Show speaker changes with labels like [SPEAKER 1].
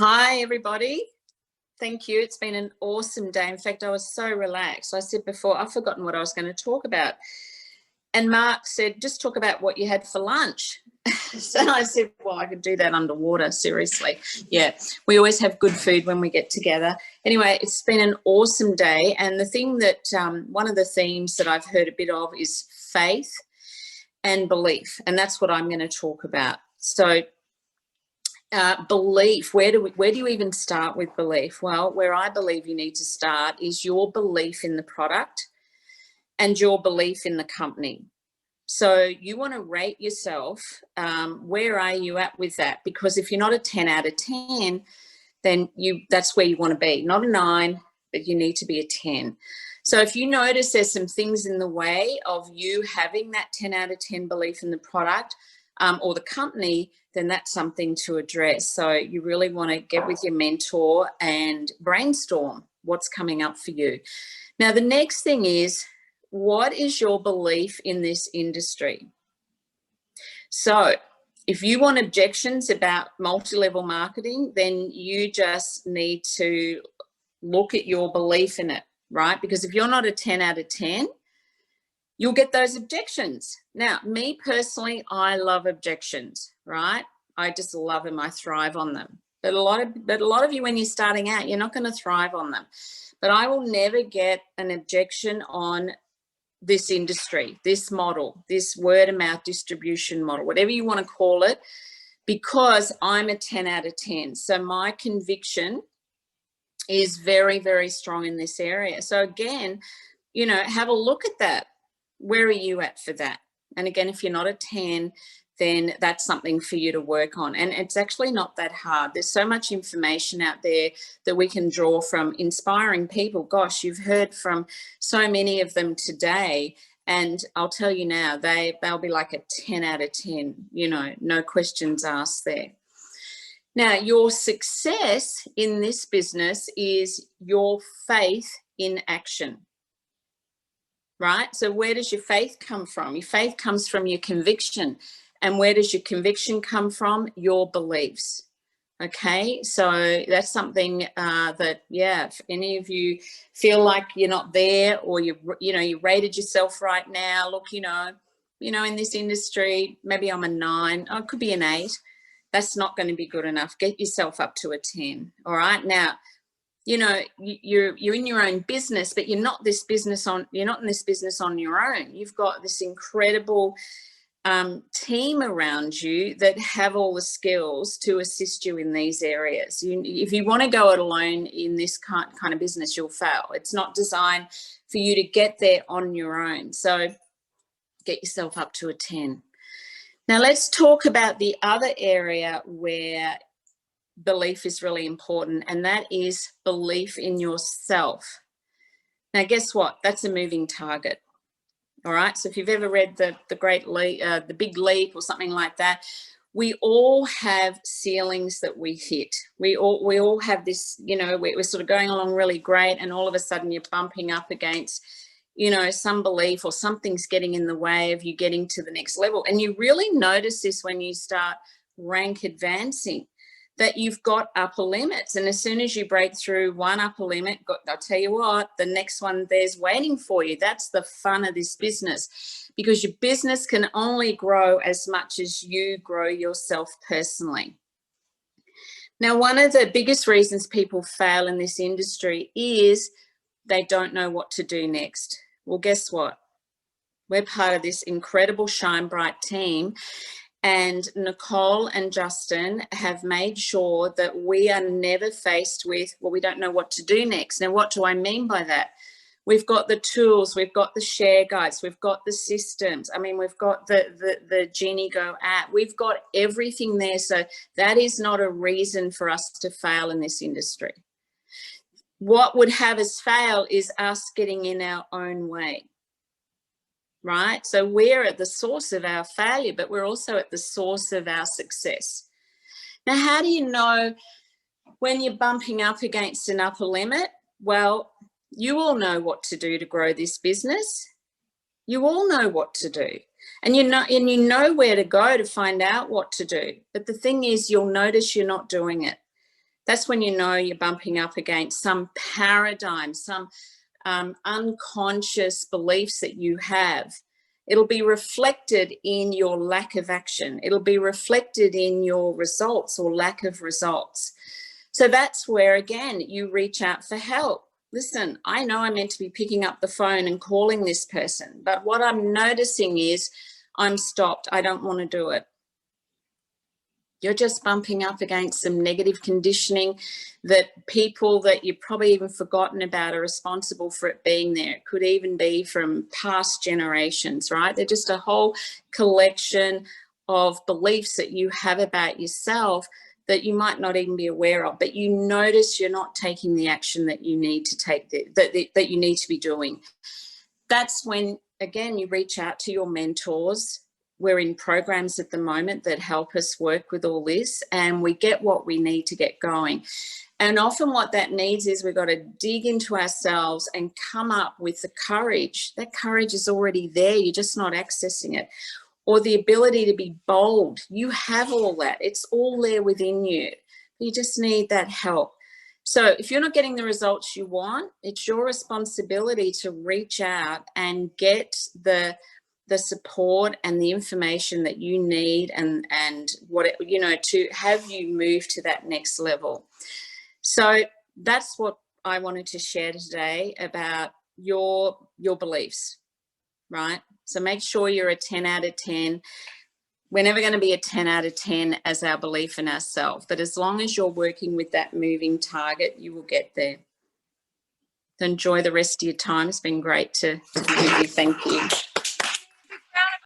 [SPEAKER 1] Hi, everybody. Thank you. It's been an awesome day. In fact, I was so relaxed. I said before, I've forgotten what I was going to talk about. And Mark said, just talk about what you had for lunch. So I said, well, I could do that underwater, seriously. Yeah, we always have good food when we get together. Anyway, it's been an awesome day. And the thing that, one of the themes that I've heard a bit of is faith and belief. And that's what I'm going to talk about. So belief, where do you even start with belief? Well, where I believe you need to start is your belief in the product and your belief in the company. So you want to rate yourself. Where are you at with that? Because if you're not a 10 out of 10, then that's where you want to be. Not a 9, but you need to be a 10. So if you notice there's some things in the way of you having that 10 out of 10 belief in the product or the company, then that's something to address. So you really want to get with your mentor and brainstorm what's coming up for you. Now, the next thing is, what is your belief in this industry? So if you want objections about multi-level marketing, then you just need to look at your belief in it, right? Because if you're not a 10 out of 10, you'll get those objections. Now, me personally, I love objections, right? I just love them. I thrive on them. But a lot of you, when you're starting out, you're not going to thrive on them. But I will never get an objection on this industry, this model, this word of mouth distribution model, whatever you want to call it, because I'm a 10 out of 10. So my conviction is very, very strong in this area. So again, have a look at that. Where are you at for that? And again, if you're not a 10, then that's something for you to work on. And it's actually not that hard. There's so much information out there that we can draw from inspiring people. Gosh, you've heard from so many of them today. And I'll tell you now, they'll be like a 10 out of 10, no questions asked there. Now, your success in this business is your faith in action. Right? So where does your faith come from? Your faith comes from your conviction. And where does your conviction come from? Your beliefs. Okay, so that's something that, if any of you feel like you're not there, or you rated yourself right now, look, in this industry, maybe I'm a 9, it could be an 8. That's not going to be good enough. Get yourself up to a 10. All right, now, you're in your own business, but you're not in this business on your own. You've got this incredible team around you that have all the skills to assist you in these areas. If you want to go it alone in this kind of business, you'll fail. It's not designed for you to get there on your own. So get yourself up to a 10. Now let's talk about the other area where belief is really important, and that is belief in yourself. Now, guess what? That's a moving target. All right. So if you've ever read the Great Leap, the Big Leap, or something like that, we all have ceilings that we hit. We all have this. We're sort of going along really great, and all of a sudden you're bumping up against, some belief, or something's getting in the way of you getting to the next level. And you really notice this when you start rank advancing, that you've got upper limits. And as soon as you break through one upper limit, I'll tell you what, the next one there's waiting for you. That's the fun of this business, because your business can only grow as much as you grow yourself personally. Now, one of the biggest reasons people fail in this industry is they don't know what to do next. Well, guess what? We're part of this incredible Shine Bright team. And Nicole and Justin have made sure that we are never faced with, well, we don't know what to do next. Now, what do I mean by that? We've got the tools, we've got the share guides, we've got the systems. We've got the Genie Go app. We've got everything there. So that is not a reason for us to fail in this industry. What would have us fail is us getting in our own way. Right? So we're at the source of our failure, but we're also at the source of our success. Now, how do you know when you're bumping up against an upper limit? Well, you all know what to do to grow this business. You all know what to do. And you know where to go to find out what to do. But the thing is, you'll notice you're not doing it. That's when you know you're bumping up against some paradigm, some unconscious beliefs that you have. It'll be reflected in your lack of action. It'll be reflected in your results or lack of results. So that's where, again, you reach out for help. Listen, I know I'm meant to be picking up the phone and calling this person, but what I'm noticing is I'm stopped. I don't want to do it. You're just bumping up against some negative conditioning that people that you've probably even forgotten about are responsible for it being there. It could even be from past generations, right? They're just a whole collection of beliefs that you have about yourself that you might not even be aware of, but you notice you're not taking the action that you need to take, that you need to be doing. That's when, again, you reach out to your mentors. We're in programs at the moment that help us work with all this, and we get what we need to get going. And often what that needs is we've got to dig into ourselves and come up with the courage. That courage is already there. You're just not accessing it. Or the ability to be bold. You have all that. It's all there within you. You just need that help. So if you're not getting the results you want, it's your responsibility to reach out and get the support and the information that you need and what it, you know, to have you move to that next level. So that's what I wanted to share today about your beliefs, right? So make sure you're a 10 out of 10. We're never going to be a 10 out of 10 as our belief in ourselves, but as long as you're working with that moving target, you will get there. So enjoy the rest of your time. It's been great to be with you. Thank you.